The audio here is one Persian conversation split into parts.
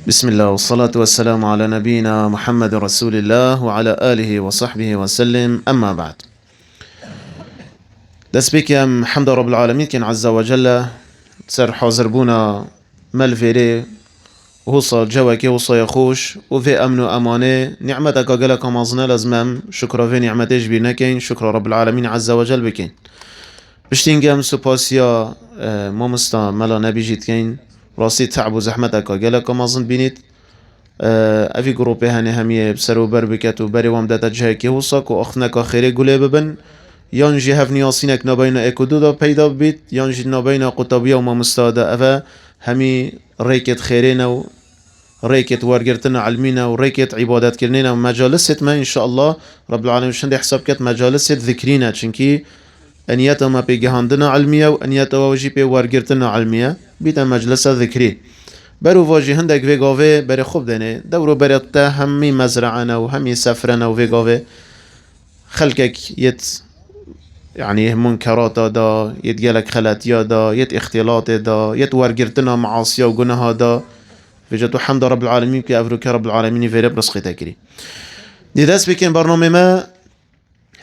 بسم الله والصلاة والسلام على نبينا محمد رسول الله وعلى آله وصحبه وسلم أما بعد. دست بكم حمد رب العالمين كان عز وجل سر حاضر بونا ملفيري وصل جواكي وصل يخوش وفي أمن وأمانة نعمتك أقلك مازنا لازمم شكرا في نعمتك بينكين شكرا رب العالمين عز وجل بكين بشتينجم سوباسيا مامستا ملا نبي جيتكين راسي تعب وزحمتك أقلك مازن بينيت أفي جروبي هني همية بسرو بربكت وبري وامدات جهكي وصك وأخنك خيري قولي ببن يانجي هفني ياسينك نبين اكودودا پیدا بيت يانجي نبين قطبية وما مستادا أفا همي ريكت خيرينا وريكت ورقرتنا علمينا وريكت عبادات كرنينا ومجالست ما إن شاء الله رب العالمين شندي حساب كت مجالست ذكرينا چنكي أنياتا ما بيجهاندنا علمية وأنياتا وجي بي ورقرتنا علمية بيتا مجلس ذكري برو واجی هندک ویگاوه بر خوب دنه دورو برات همی مزرعنا و همی سفرنا و ویگاوه خلقك يعني منكرات دا يتجالك خلاتيا دا اختلاط دا ورقرتنا معاصيا وجناها دا فجتو حمد رب العالمين كي أفرك رب العالمين في رب رزق تكري دي داس بكين برنامج ما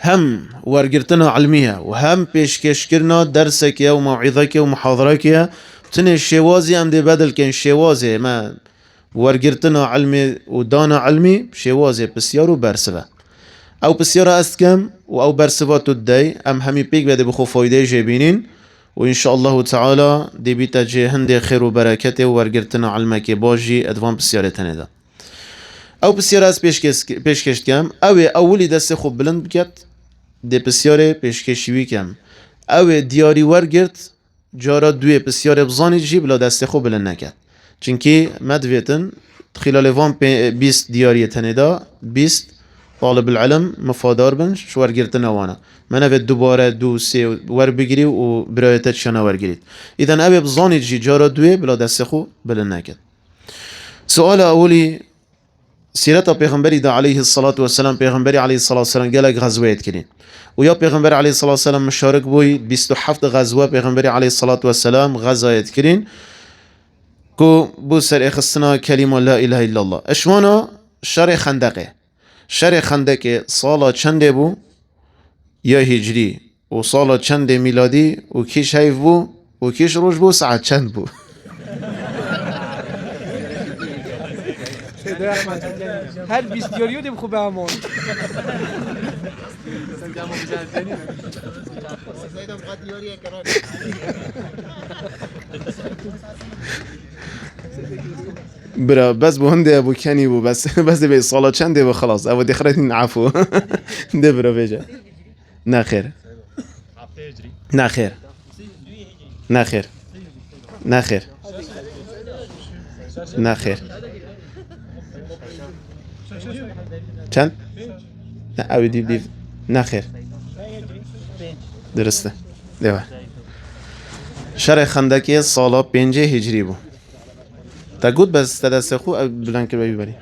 هم ورقرتنا علمية وهم پیشکش کرنا درسك يا وموعظك ومحاضرك تنه شوازي ام دي بدل كن شوازي ما ورقرتنا علمي ودانا علمي شوازي بسيارو برسبه او بسيارة استكم او برسباتو الداي ام همي بيك بده بخو فايده جيبينين وان شاء الله تعالى دي بيتا جي هندي خير وبركته ورقرتنا علمك باجي ادوان بسيارة تنه او بسيارة از پیشکش کم او اولی دست خوب بلند بکت دي بسيارة پیشکشوی کم او دیاری ورقرت جارا دوی بسیار بزانی جی بلا دست خوب بلند نکد چونکی مدویتن خلال وان 20 دیاری تندا 20 طالب العلم مفادار بن شوار گرتن وانا من في دوباره دو سه ور بگیری و برایت شنا ور گیرید اذا ابي بزانی جی جارا دوی بلا دست خوب بلند نکد. سؤال اولی سیرت پیغمبری دا علیه الصلاة والسلام پیغمبری علیه الصلاة والسلام گلک غزوه کرین و یا پیغمبر علیه الصلاة والسلام مشارک بوی 27 غزوه پیغمبری علیه الصلاة والسلام غزایت کرین کو بو سر اخستنا کلمه لا اله الا الله اشوانا شر خندقه سالا چنده بو یا هجری و سالا چند میلادی و کیش هیف بو و کیش روش بو ساعت چند بو هر 20 دیاریو دیم خوب همون برا بس بو هنده ابو کنی بو بس به سالا چنده بو خلاص ابو دخرتین عفو ده برا بجا نه خیر نه خیر نه خیر نه خیر نه خیر چند؟ نه اوی دیو نه خیر درسته دیوه شر خندقه سالا 5 هجری بو تا گود بس تدست خو بلند که ببری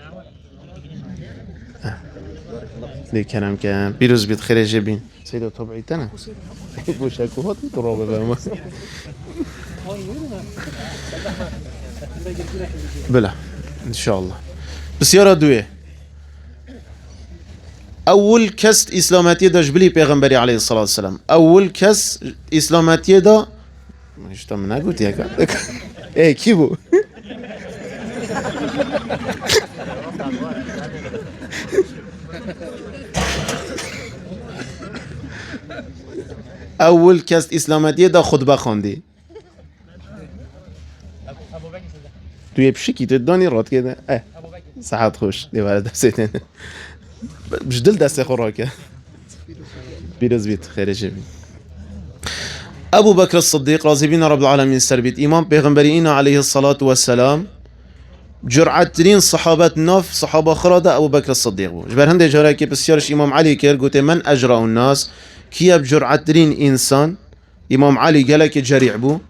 دی کنم که بیروز بید خیره جبین سیدو طبعی تنه بوشکو هات تو رابه بما بلا ان شاء الله بسیارا دوه اول کس اسلامتی دا جبلی پیغمبری علیه الصلاة والسلام اول کس اسلامتی دا مشتا من نگوت یکا ای کی بو اول کس اسلامتی دا خطبه خواندی توی بشکی تو دانی رات که صحت خوش دیواره دستیتن بجدل دست خوراکه بیرز بیت خیرش بی ابو بکر الصدیق راضی بین رب العالمین سر بیت امام پیغمبری اینا علیه الصلاة والسلام جرعت ترین صحابت ناف صحابه خراده ابو بکر الصدیق بود جبر هنده جاره که بسیارش امام علی کر گوته من اجرا الناس کیا بجرعت ترین انسان امام علی گلک جریع بو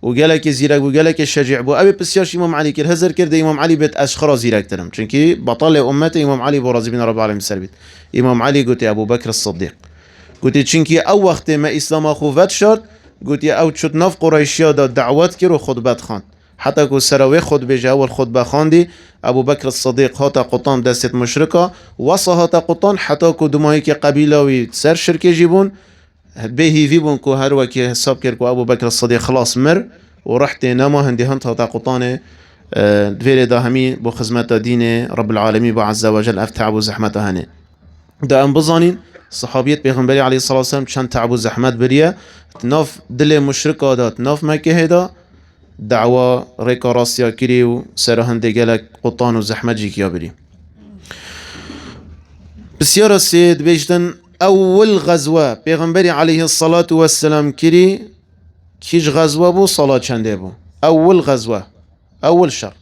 و گلک زیرک و گلک شجاع بو ابي بسیارش امام علی کر هزر کرده امام علی بیت اشخرا زیرک ترم چونکی بطل امت امام علی بو راضی بین رب العالمین سر بیت امام علی گوته ابو بکر الصدیق گوته چونکی او وقت ما اسلام خوفت شد گوته او چوت ناف قریشیا دا دعوت کرد و خطبت خواند حتى کو سراوی خود بجه اول خود بخاندی ابو بکر الصدیق هاتا قطان دستت مشرکا وصا هاتا قطان حتی کو دمایی که قبیلاوی سر شرک جیبون به هیوی بون کو هر وکی حساب کرد کو ابو بکر الصدیق خلاص مر و رحت نما هندی هنت هاتا قطان دویل دا همی بو خدمت دین رب العالمین با عز وجل اف تعب و زحمت هنه دا ام بزانین صحابیت پیغمبری علیه الصلاة والسلام چند تعب و زحمت بریه ناف دل مشرک داد ناف مکه هدا دعوة ريكا راسيا كري و سرهن دقالك قطان و زحمت جيكيا بري بسيارة سيد بيجدن أول غزوة پیغمبري عليه الصلاة والسلام كري كيش غزوة بو صلاة چنده بو أول غزوة أول شهر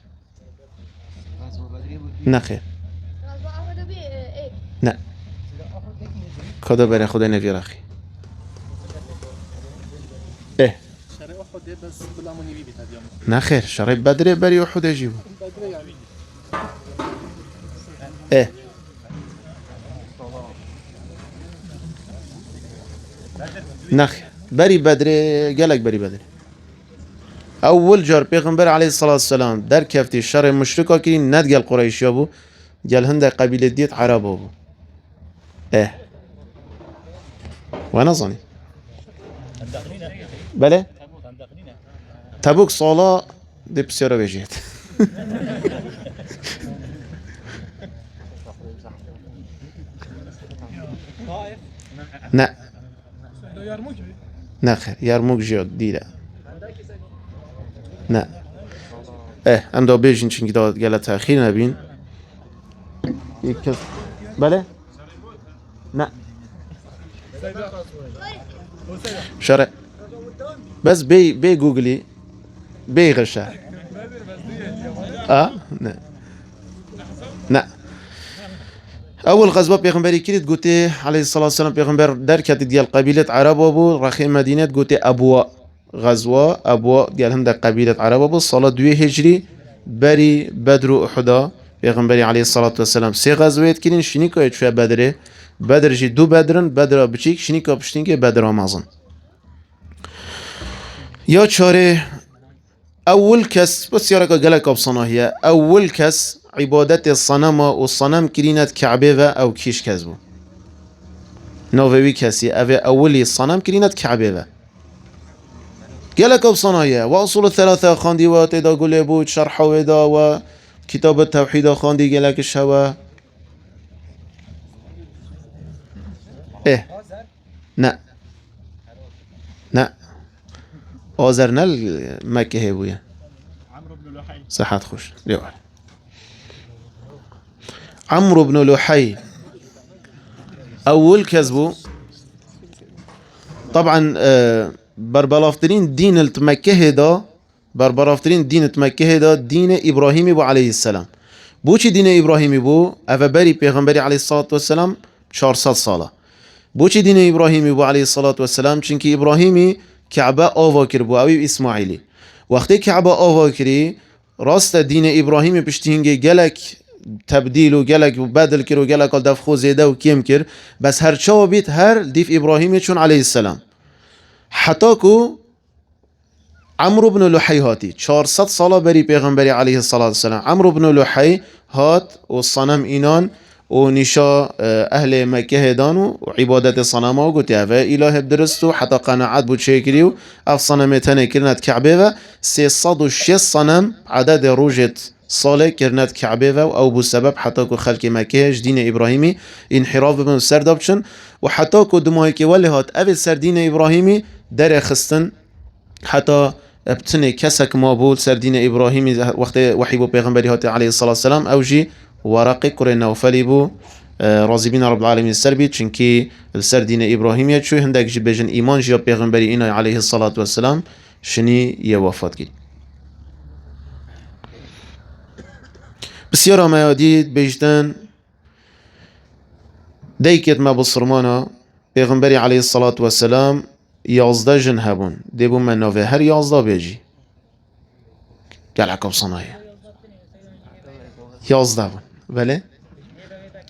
نخير نه كده بري خدا نفير أخي إيه نه خیر شرای بدره بری احد اجیبو اه نه خیر بری بدره گلک بری بدره اول جار پیغمبر علیه الصلاة والسلام در کفتی شر مشرکا که ندگل قریشیا بو گل هند قبیله دیت عربا بو اه و نظنی بله تبوك صلاة دي بسيارة بيجيت لا لا خير يرموك جيود دي لا لا ام دو بيجين چنك دا قالت تأخير نبين بله لا شرع بس بي جوجلي بيغشا نه نه اول غزوه پیغمبری کرد گوته علیه الصلاة والسلام پیغمبر در کت دیال قبیله عرب بو رخی مدینه گوته ابوا غزوه ابوا دیال هم در قبیله عرب بو سال 2 هجری بری بدر و احد پیغمبری علیه الصلاة والسلام سه غزوه کردین شنیکا چه بدره بدر جی دو بدرن بدر بچیک شنیکا پشتینگه بدر آمازن یا چاره اول کس بس یارکا گلک ابصناهیه اول کس عبادت الصنم و الصنم کرینت کعبه و او کیش کس بو نووی کسی اولی الصنم کرینت کعبه و گلک ابصناهیه و اصول الثلاثه خاندی و تدا گله بود شرح و دا و کتاب التوحید خاندی گلک شوا نه نه آذر نل مکه بویه صحت خوش لیوال عمرو بن لحي اول كذبو طبعا بربلافترين دين المكه دا بربلافترين دين المكه دا دين ابراهيم بو عليه السلام بو چی دين ابراهيم بو اوه بری پیغمبری عليه الصلاة والسلام 400 ساله بو چی دين ابراهيم بو عليه الصلاة والسلام چونك ابراهيمي كعبه آوا کر بو اوی اسماعیلی وقتی كعبه آوا کری راست دین ابراهیم پشتینگه گلک تبدیل و گلک بدل کر و گلک دفخو زیده و کم کر بس هر چاو بیت هر دیف ابراهیمی چون علیه السلام حتی کو عمرو بن لحی هاتی 400 ساله بری پیغمبری علیه الصلاة والسلام عمرو بن لحی هات و صنم اینان و نشا اهل مکه دانو و عبادت صنم ها گوتی و اله بدرستو حتی قناعت بود چه کریو اف صنم تنه کرنت کعبه و 306 صنم عدد روجت صالح کرنت کعبه و او بو سبب حتی که خلق مکهش دین ابراهیمی انحراف ببن سر دابچن و حتی که دماغی که ولی هات اول سر دین ابراهیمی در خستن حتی ابتنه کسک ما بود سر دین ابراهیمی وقت وحی بو پیغمبری هات علیه الصلاة والسلام او جی ورقي كوري نوفلي بو راضي بنا رب العالمين السربي چنكي السر دين ابراهيم شو هندك جي بجن ايمان جي پیغمبري انا عليه الصلاة والسلام شني يوفات كي بسيارة ما يديد بجدن ديكت ما بصرمانا پیغمبري عليه الصلاة والسلام 11 جن هبون ديبو من نوفي هر 11 بيجي قال عقب صنايع 11 بون بله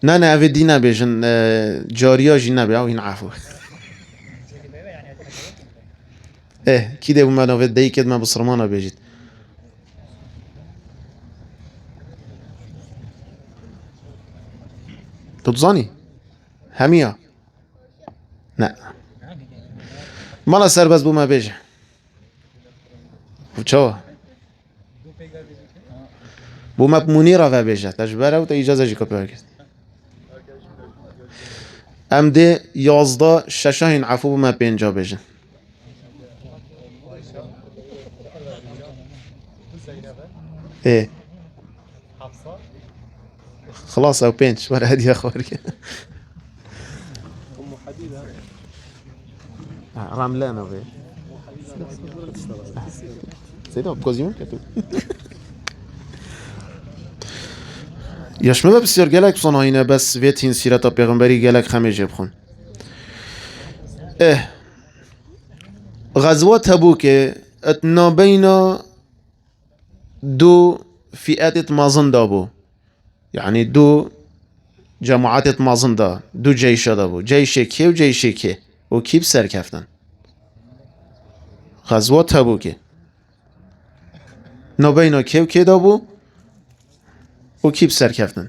نه اوه دی نبیجن جاریا جی نبی او این عفو کی ده بومد اوه دی کد من بسرمانا بیجید تبزاني هميا نه مالا سر بس بو ما بيجي وچوا بو ما منيرة و بيجي تجبره و تا اجازه جي كبير كست ام ده 11 ششاهين عفو بو ما بينجا بيجي ايه خلاص او بينش ورا هدي اخوارك رملانه به سيدا بكوزيون كتو يشمه بسيار گلک صناعینه بس ویتین سیرتا پیغمبری گلک خمه جب خون غزوة تبوك اتنا بين دو فئات مازن دابو يعني دو جماعات مازن دا دو جيش دابو جيش كي و جيش كي و كيب سر كفتن غزوة تبوك نبينا كي و كي دابو و كيب سر كفتن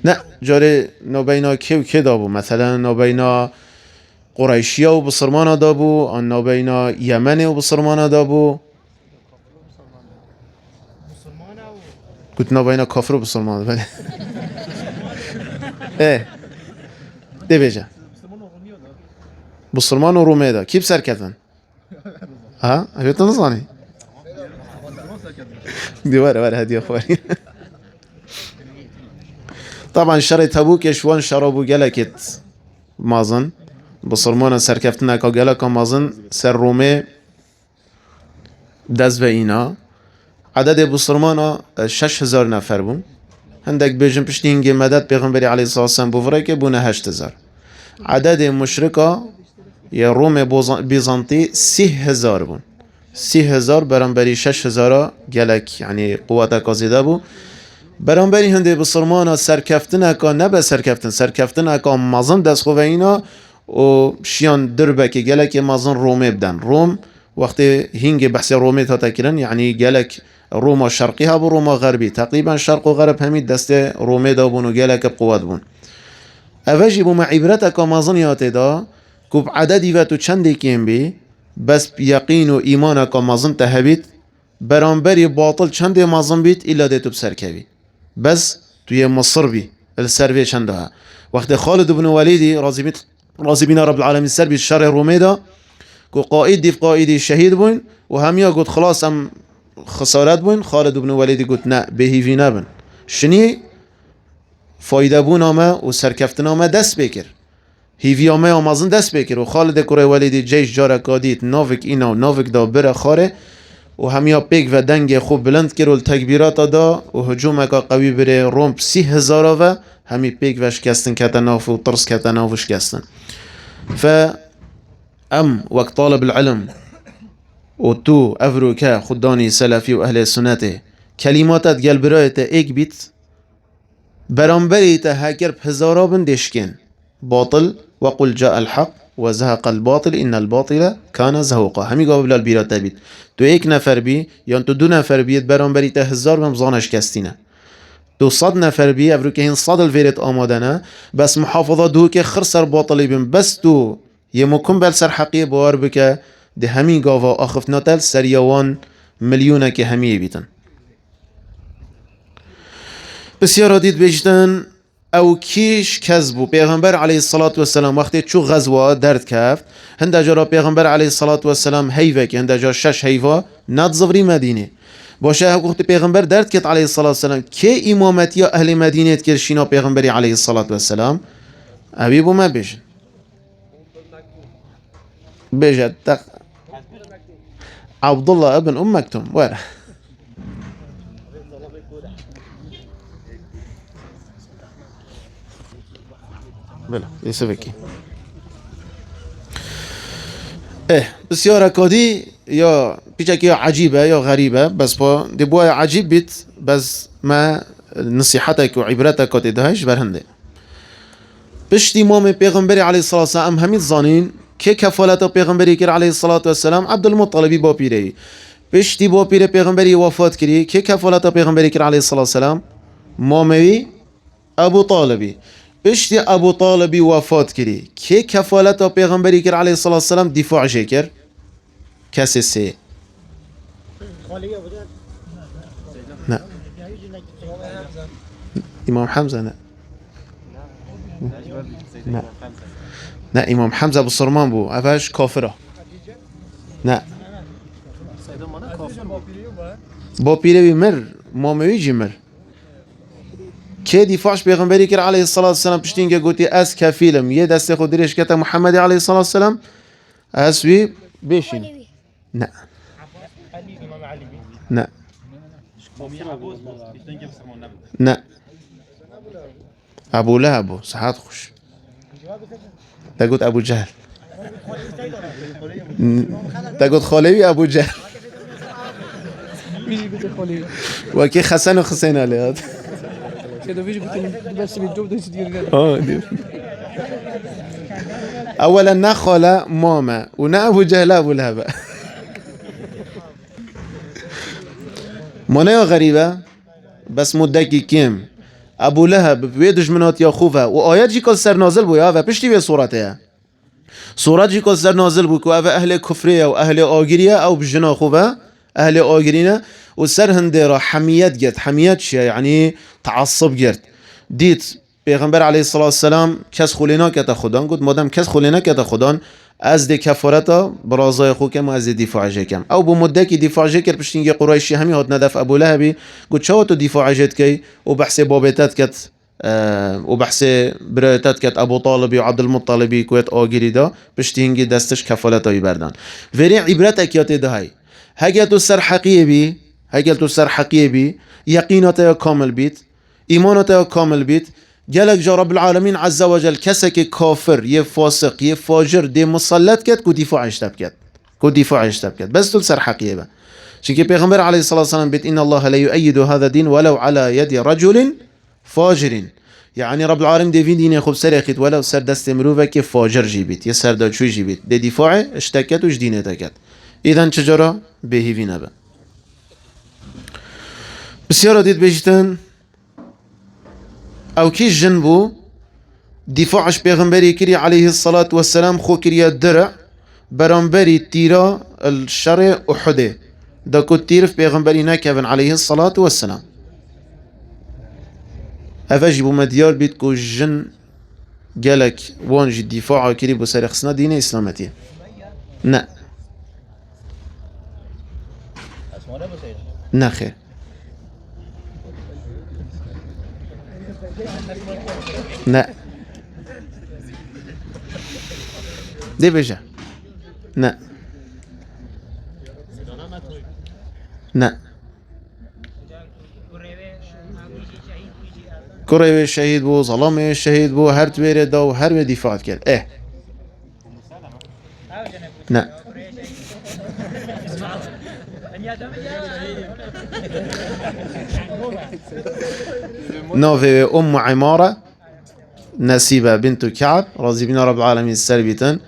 نه جاره نبينا كي و كي دابو مثلا نبينا قريشيا و بصرمانا دابو ان نبينا يمن و بصرمانا دابو قلت نبينا كفر و بصرمانا بله ده بيجا بصرمان و رومي دا كيب سر كفتن ها هبيت نظاني دي ورا هدي اخواني طبعا شر تبوك شوان شرابو گلكت مازن بصرمان سركفتنا كا گلكا مازن سر رومي دز و اینا عدد بصرمانا 6000 نفر بون هندك بيجن پشتی هنگی مدد پیغمبری علیه الصلاة والسلام بوفره که بونه 8000 عدد مشرکا یا روم بیزانتی 30,000 بون 30,000 برانبری 6,000 گلک یعنی قوت کازیده بو برانبری هنده بسرمانا سرکفتن اکا نبه سرکفتن اکا مازن دست خواه اینا و شیان دربه که گلک مازن رومه بدن روم وقتی هنگ بحث رومه تا تکرن یعنی گلک روما شرقی ها بو روما غربی تقریبا شرق و غرب همین دست رومه دا بون و گلک بقوت بون اوجی بو ما عبرت اکا مازن یاته دا کب عددی و تو چندی کیم بی بس یقین و ایمان اکا مازن تهبید برانبری باطل چند مازن بید ایلا ده تو بسر کبی بس توی مصر بی السر چنده ها وقت خالد بن ولیدی راضی بینا رب العالمین سر بید شر رومه دا که قائد دیف قائدی شهید بون و همیا گفت خلاص هم خسارت بون خالد بن ولیدی گفت نه بهیوی نبن شنی فایده بون آمه و سرکفتن آمه دست بکر هیوی آمه آمازن دست بکر و خالد کره ولیدی جیش جاره کادید ناوک اینا و ناوک دا بره خاره و همیا پیک و دنگ خوب بلند کرد و تکبیرات دا و هجوم اکا قوی بره روم 30,000 و همی پیک و شکستن کتناف و طرس کتناف و شکستن ام وقت طالب العلم و تو افروكا خداني سلفي و اهل سنته كلماتت قلب رايته ايك بيت برانبريته هكر بهزارا بندشكن باطل وقل جاء الحق وزهق الباطل ان الباطل كان زهوقا همي قابل البيرات بيت تو ايك نفر بي يان تو دو نفر بيت برانبريته هزار بمزانش كستينه تو 100 نفر بي افروكا هين 100 الفيرت آمادنه بس محافظه دو که خرسر باطلي بم بس تو يمكن بل سر حقيقي بوار بك ده همي قاوا آخف ناتل سريوان مليونه که همي بيتن بسیار دید بجتن او کیش کذبو پیغمبر علیه الصلاة والسلام وقتی چو غزوه درد کفت هنده جارا پیغمبر علیه الصلاة والسلام هیوه که هنده جا 6 هیوه ند زوری مدینه باشه وقتی پیغمبر درد کت علیه الصلاة والسلام که امامتی اهل مدینه کرشینا پیغمبری علیه الصلاة والسلام اوی بو ما بجن بجد عبد الله ابن ام مكتوم وين بله يسبكي بسیار کادی یا پیچه یا عجیبه یا غریبه بس با دبوای عجیب بیت بس ما نصیحتك و عبرتك کتی دهش برهنده پشت امام پیغمبری علیه الصلاة والسلام همین زانین که کفالت پیغمبری کرد علیه الصلاة والسلام عبد المطلبی با پیری پشتی با پیر پیغمبری وفات کری که کفالت پیغمبری کرد علیه الصلاة والسلام؟ ماموی ابو طالبی. پشتی ابو طالبی وفات کری که کفالت پیغمبری کرد علیه الصلاة والسلام دفاعش کرد؟ کسی سه؟ نه. امام حمزه نه. نه نه امام حمزه ابو سرمان بو اوش کافره. نه با پیره بی مر ماموی جی مر که دفاعش پیغمبری کرد علیه الصلاة والسلام پشتی اینگه گوتی از کفیلم یه دست خود درش کتا محمد علیه الصلاة والسلام از وی بشین. نه نه نه ابو لهب صحت خوش تا قلت ابو جهل تا قلت خالوی ابو جهل بيجي بيت خالي وكي حسن وحسين عليه كده بيجي بيت بس بالجوب ده يصير دير. اولا نخاله ماما ونا ابو جهل ابو لهب منايا غريبه بس مدکی کم ابو لهب به دشمنات یا خوفه و آیت جی کل سر نازل بویا و پشتی به صورته صورت جی کل سر نازل بو که او اهل کفریه و اهل آگریه او بجنا خوفه اهل آگرینه و سر هنده را حمیت گرد. حمیت چیه؟ یعنی تعصب گرد. دیت پیغمبر علیه الصلاة والسلام کس خولینا کتا خودان گفت مادم کس خولینا کتا خودان از دی کفارتا برازای خو کم و از دی دفاع جه کم او بمده که دفاع جه کرد پشتینگی قرایشی همی هات ندف ابو لهبی گفت چاو تو دفاع جه کی و بحث بابتت کت و بحث برایتت کت ابو طالبی و عبدالمطلبی کویت آگیری دا پشتینگی دستش کفالتایی بردن. وری عبرت اکیات ده های هگه تو سر حقیه بی هگه تو سر حقیه بی یقینات یا کامل بیت ایمانات یا کامل بیت جلك جا رب العالمين عز وجل كسك كافر يه فاسق يه فاجر دي مسلط كد كو دفاع اشتبكت كو دفاع اشتبكت بس تل سر حقيبه شكي پیغمبر عليه الصلاة والسلام بيت إن الله لا يؤيد هذا الدين ولو على يد رجل فاجر يعني رب العالمين دي في دين خوب سر يخيط ولو سر دست مروفه كي فاجر جيبت يه سر دا شوي جيبت دي دفاع اشتكت وش دينه تكت إذن چجرا بهي في نبا بسيارة ديت بيجتن او كي جنبو دفاعش پیغمبری کری علیه الصلاة والسلام خو کریه درع برانبری تیرا الشر احده دا كو تيرف پیغمبری نکوین علیه الصلاة والسلام افاجی بو مدیار بید کو جن گلک وانجی دفاع کری بو سرخصنا دین اسلامتیه نه نه خیر نه دي بجا نه نه كريوي شهيد بو ظلامي شهيد بو هر تويري دو هر دفاع كر ايه نه نوفي أم عمارة نسيبة بنت كعب رضي بنا رب العالمين السربيتن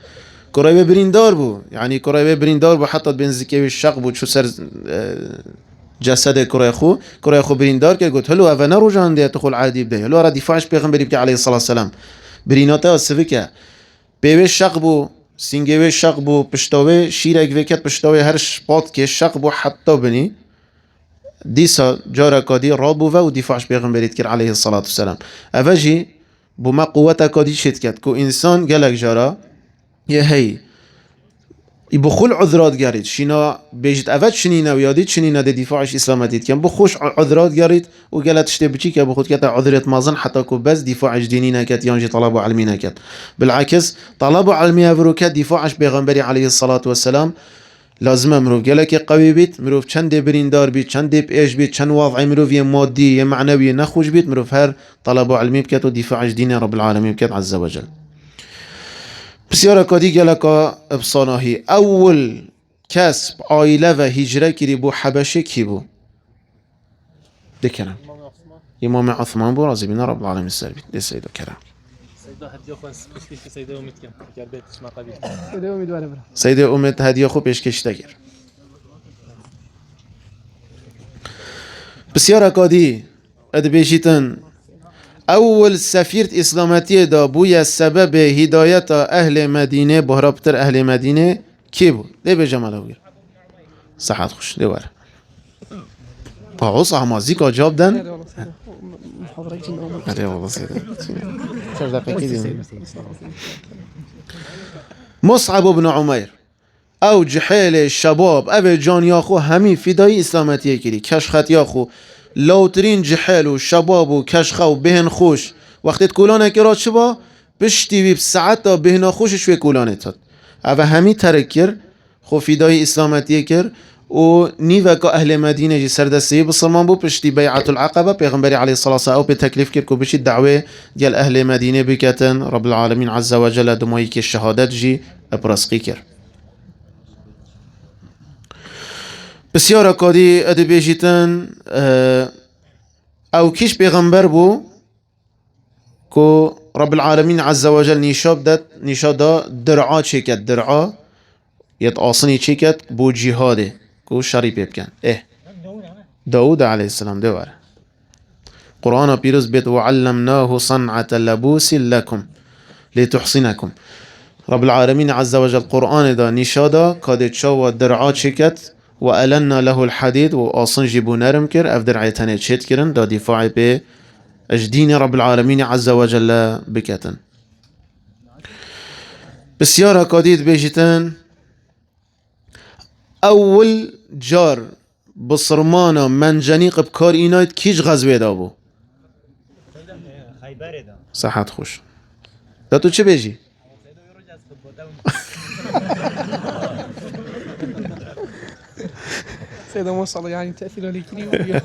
كريبة بريندار بو يعني كريبة بريندار بو حتى بين زكي الشق بو شو سر جسد كريخو بريندار كي قلت هلو أفا نرو جان دي تخول عادي بده هلو را دفاعش بيغمبري بك عليه الصلاة والسلام بريناتا والسفكة بيوي الشق بو سنگوي الشق بو پشتاوي شيرك وكت پشتاوي هرش بات كي الشق بو حتى بني ديسا جارا كادي رابو و دفاعش بيغمبري تكر عليه الصلاة والسلام أفاجي بما قوتا كادي شتكت كو إنسان جالك جارا يهي بخول عذرات جاريد شينا بيجت أفاد شنينا وياديد شنينا دي دفاعش إسلامتيد كان بخوش عذرات جاريد وقالت تشتي بچي كا بخود كتا عذرات مازن حتى كو بس دفاعش دينينا كات يانجي طلب علمينا كات بالعكس طلب علمي أفرو كات دفاعش بيغمبري عليه الصلاة والسلام لازم مروف قالك قوي بيت مروف چند بريندار بيت چند بيش بيت چند وضع مروف مادي معنوي نخوش بيت مروف هر طلب علمي بكات ودفاعش دين رب العالمين بكات عز وجل بسيارة كادي قالك ابصاناهي اول كسب عائلة و هجرة كري بو حبشة كي بو دكرم امام عثمان بو رضي بنا رب العالمين السربي دي سيدة كرم سيدة أمت هدية خو پیشکش تگر بسیار اکادی اد بیشیتن اول سفیرت اسلامتی دا بوی سبب هدایت اهل مدینه بهرابتر اهل مدینه کی بود؟ ده به جماله بگیر صحت خوش ده وره باعوص همازی که جاب دن هذا والله سيدة محاضرة جدا أول آره والله سیده چهار دقیقی دیم مصعب بن عمیر او جحیل شباب او جان یاخو همی فدای اسلامتیه کری کشخت یاخو لوترین جحیل و شباب و کشخه و بهن خوش وقتی کولانه کرا چه با بشتی بیب ساعت تا بهنا خوش شوی کولانه تاد او همی ترک کر خو فدای اسلامتیه کر و نیوه که اهل مدینه جی سردستی بسلمان بو پشتی بیعت العقبه پیغمبری علیه الصلاة والسلام او به تکلیف کرد که بشی دعوه دیل اهل مدینه بکتن رب العالمین عز و جل دمایی که شهادت جی ابرسقی کرد بسیار اکادی ادو بیجیتن او کیش پیغمبر بو که رب العالمین عز و جل نیشاب دا درعا چکت درعا یت آسنی چکت بو جهاده که شری بکن داود علیه السلام دواره قرآن پیروز بیت وعلمناه صنعة لبوس لكم لتحصنكم رب العالمین عز و جل قرآن دا نیشادا کاده چا و درعا چکت و النا له الحديد و آسن جیبو نرم کر اف درعی تنه چت کرن دا دفاع به اجدین رب العالمین عز و جل بکتن بسیار اکادید بیجتن اول جار بصرمانا منجنیق بکار اینایت کیش غزوه دا بو صحت خوش دا تو چه بیجی؟ سيدة موصلة يعني تأثير عليك اليوم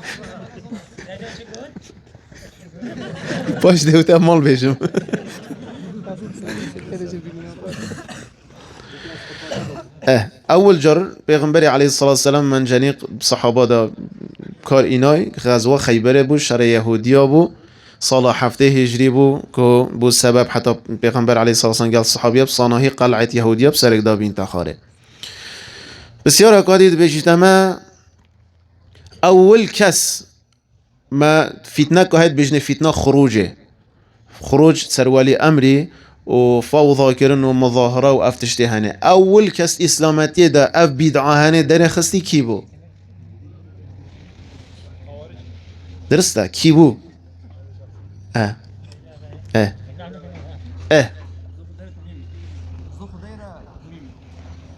باش دوتا مال بیجم اول جار پیغمبری علیه الصلاة والسلام منجنیق صحابه دا کار اینای غزوه خیبره بو شر یهودیا بو سال 7 هجری بو که بو سبب حتی پیغمبر علیه الصلاة والسلام قال صحابیه بصاناهی قلعت یهودیا بسرک دا بین تخاره بسیار اکادید بیشتما اول کس ما فتنه که هید بجنه فتنه خروج سروالی امری و فوضا کرن و مظاهره و افتشته هنه اول کس اسلامتی دا اف بیدعا هنه در خستی کی بو؟ درسته کی بو؟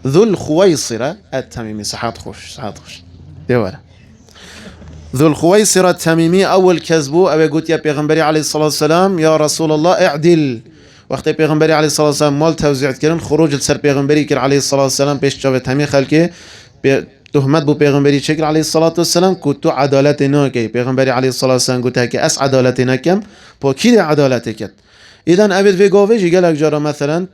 ذو الخويصرة التميمي صحات خوش دوره ذو الخويصرة التميمي أول كذبو أبي قلت يا بيغمبري عليه الصلاة والسلام يا رسول الله اعدل وقت بيغمبري عليه الصلاة والسلام مال توزيع كرن خروج السر بيغمبري كر عليه الصلاة والسلام بيش جابت همي خلقه تهمت بو بيغمبري شكل عليه الصلاة والسلام كنتو عدالتنا كي بيغمبري عليه الصلاة والسلام قلت هكي أس عدالتنا كم با كي عدالتك إذن أبد في قاويجي قالك جارة مثلا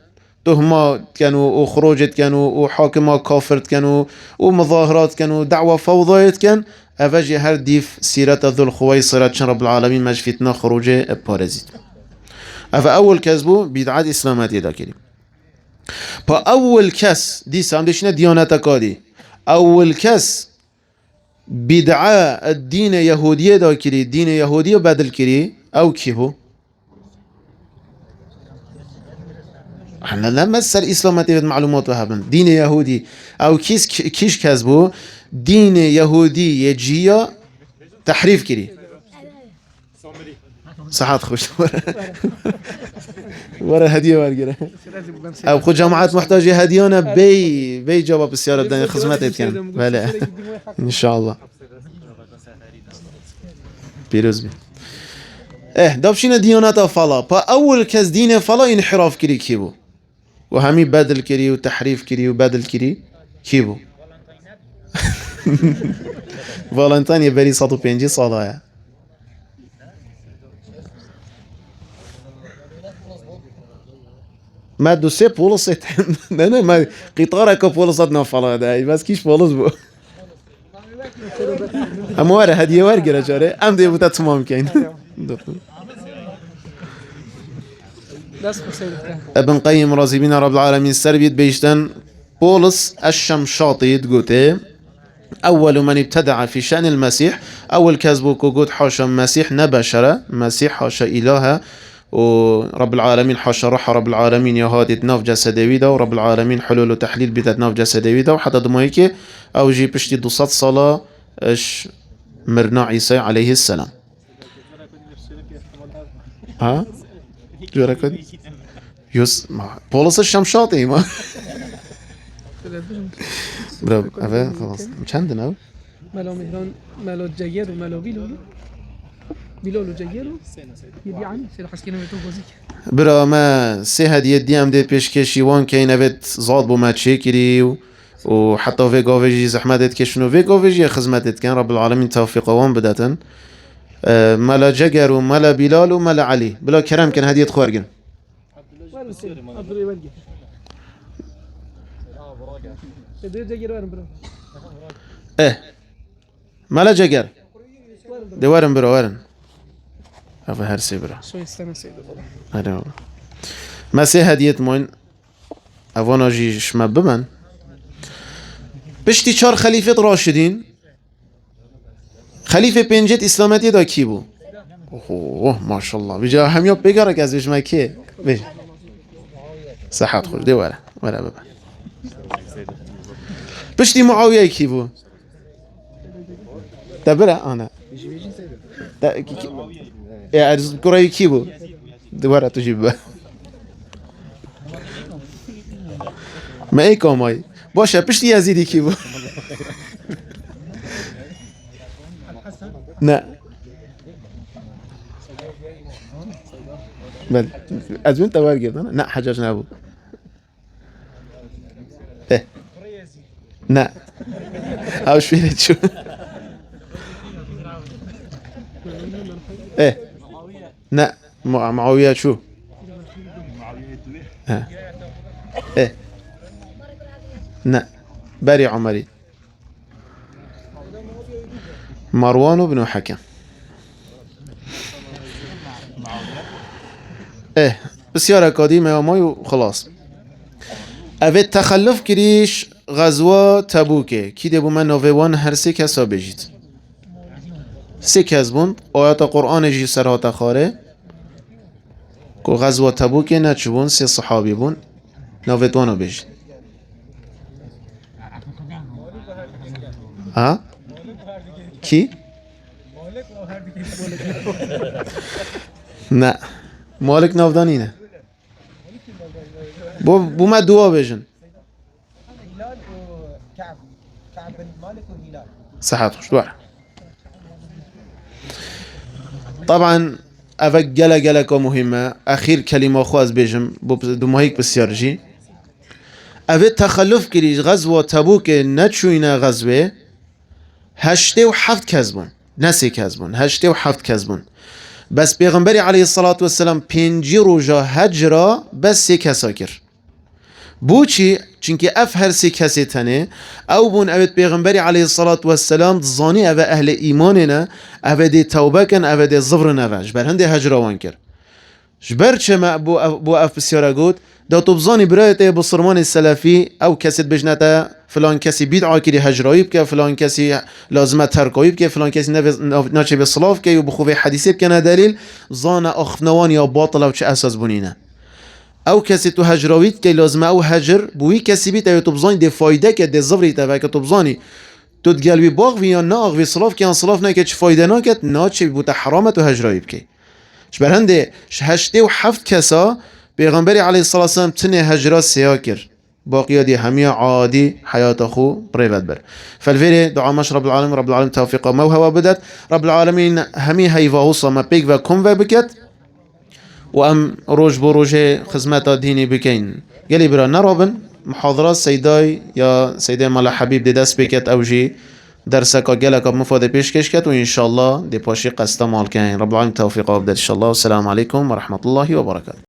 تهمات كانوا وخروجت كانوا وحاكمة كافرت كانوا ومظاهرات كانوا دعوة فوضيت كان أفجي هر ديف سيرة ذو الخويصرة شن رب العالمين مجفتنا خروجه بارزيت أفا أول كذبو بدعات إسلاماتي دا كريم با أول كس دي سام ديشنا ديانتا كادي أول كس بدعاء الدين يهودية دا كري دين يهودية بدل كري أو كيهو احنا لما سر اسلاماتي معلومات وهبن دين يهودي او كيش كذبو دين يهودي يجيا تحريف كري صحات خوش ورا هديه ورقه او خو جامعات محتاجه هديانه بي جواب السياره الدنيا خدمتك كان بلا ان شاء الله بيروز بي دابشينا ديانات فلا با اول كز دين فلا انحراف كري كيبو وهمي بدل كري وتحريف كري وبدل كري كيبو فالنتين يبري 105 صلاة ما دو سي بولصت انا ما قطارك بولصت نفلا ده بس كيش بولص بو امواره هديه ورقه رجاله ام دي بوتا تمام كاين ابن قيم رازي بنا رب العالمين سربيت بيشتن بولس الشمشاطي تقوتي أول من ابتدع في شأن المسيح أول كذبوك وجود حاشا مسيح نبشرة مسيح حاشا إله ورب العالمين حاشا روح رب العالمين يهادي ناف جسد ويدا ورب العالمين حلول وتحليل بيت ناف جسد ويدا وحتى دمائك أو جي بشتي 200 صلاة اش مرنا عيسى عليه السلام. ها جورا كد يوس ما بولس الشمشاطي ما برو أفا خلاص چندن ملو مهران ملو جير وملو بيلولو جير يدي عني سير حسكينا بتو بوزيك برا ما سه هدیه دیم ده پیشکشی وان که اینوید زاد بو ما تشکری و حتی في قافجي زحمتت كشنو في قافجي خدمتت كان رب العالمين توفيق وان بداتن ملا جگر و ملا بلال و ملا علي بلا كرم كان هدية خوارجن ملا جگر دي وارن برا وارن هذا هرسي برا شو يستنى سيدو هذا ما سه هدية موين أفانا جي شما بمن بشتي چار خليفة راشدين خليفة بنجت إسلامتي دا كي بو اوه ما شاء الله بجا هم ياب بگرك از بشما كي بيج صحت خوش دي ولا بابا بشتي معاوية كي بو تبرا أنا يا عرض كوري كي بو دي ولا تجيب ما اي كوماي باشا بشتي يزيدي كي بو لا بل از من توار گردن نه حجاج نبو نه اوش فيرت شو نه معاوية شو نه بري عمري مروان بن حكم بسیار قدیمه امای و خلاص اوید تخلف کریش غزوه تبوکه کی ده بو من نووان هر سه کسا بجید سه کس بوند آیات قرآن جی سرات خاره که غزوه تبوکه نچ بوند سه صحابی بوند نووانو بجید ها کی؟ نه مالک نافدانی نه بو ما دعا بجن صحت خوش دوار طبعا اوه گله که مهمه اخیر کلمه خواست بجم دو ماهیک بسیار جی اوه تخلف کریش غزوه تبوک نچوینه غزوه 87 کذبون نه 3 کذبون 87 کذبون بس پیغمبری علیه الصلاة والسلام 5 روزا حج را بس 3 کسا کرد بو چی؟ چونکه اف هر 3 کسی تنه او بون اوید پیغمبری علیه الصلاة والسلام زانی او اهل ایمان نه او دی توبه کن او دی زبر نه جبر هنده حج را وان کرد جبر چه ما بو اف بسیاره گود دا تبزانی برایت بصرمان السلفی او کسی بجنتا فلان کسی بیدعا کری هجرایی بکه فلان کسی لازمه ترکایی بکه فلان کسی ناچه به صلاف که و بخوفه حدیثی بکنه دلیل زان اخفنوان یا باطل او چه اساس بونینه او کسی تو هجراوید که لازمه او هجر بوی کسی بیت او تبزانی ده فایده که ده زفری تا و که تبزانی تو دگلوی باغ یا نه آغوی صلاف که ان صلاف نه که چه فایده ناکد ناچه بوتا حرامه تو هجرایی بکه شبرهنده 87 کسا پیغمبری علیه الصلاة والسلام تنه هجرات سیا کرد باقی دی همه عادی حیات خو پریوت بر فالفيري دعا مش رب العالمين توفيق ما هو بدت رب العالمين همي هيفا وصا ما بيك و كم و بكت و ام روج بروج خدمت ديني بكين قالي برا نرابن محاضرات سيداي يا سيداي مالا حبيب دي دست بكت او جي درسك قالك مفاد بيش كشكت وان شاء الله دي باشي قسط مال كاين رب العالمين توفيق وبدت ان شاء الله والسلام عليكم ورحمة الله وبركاته.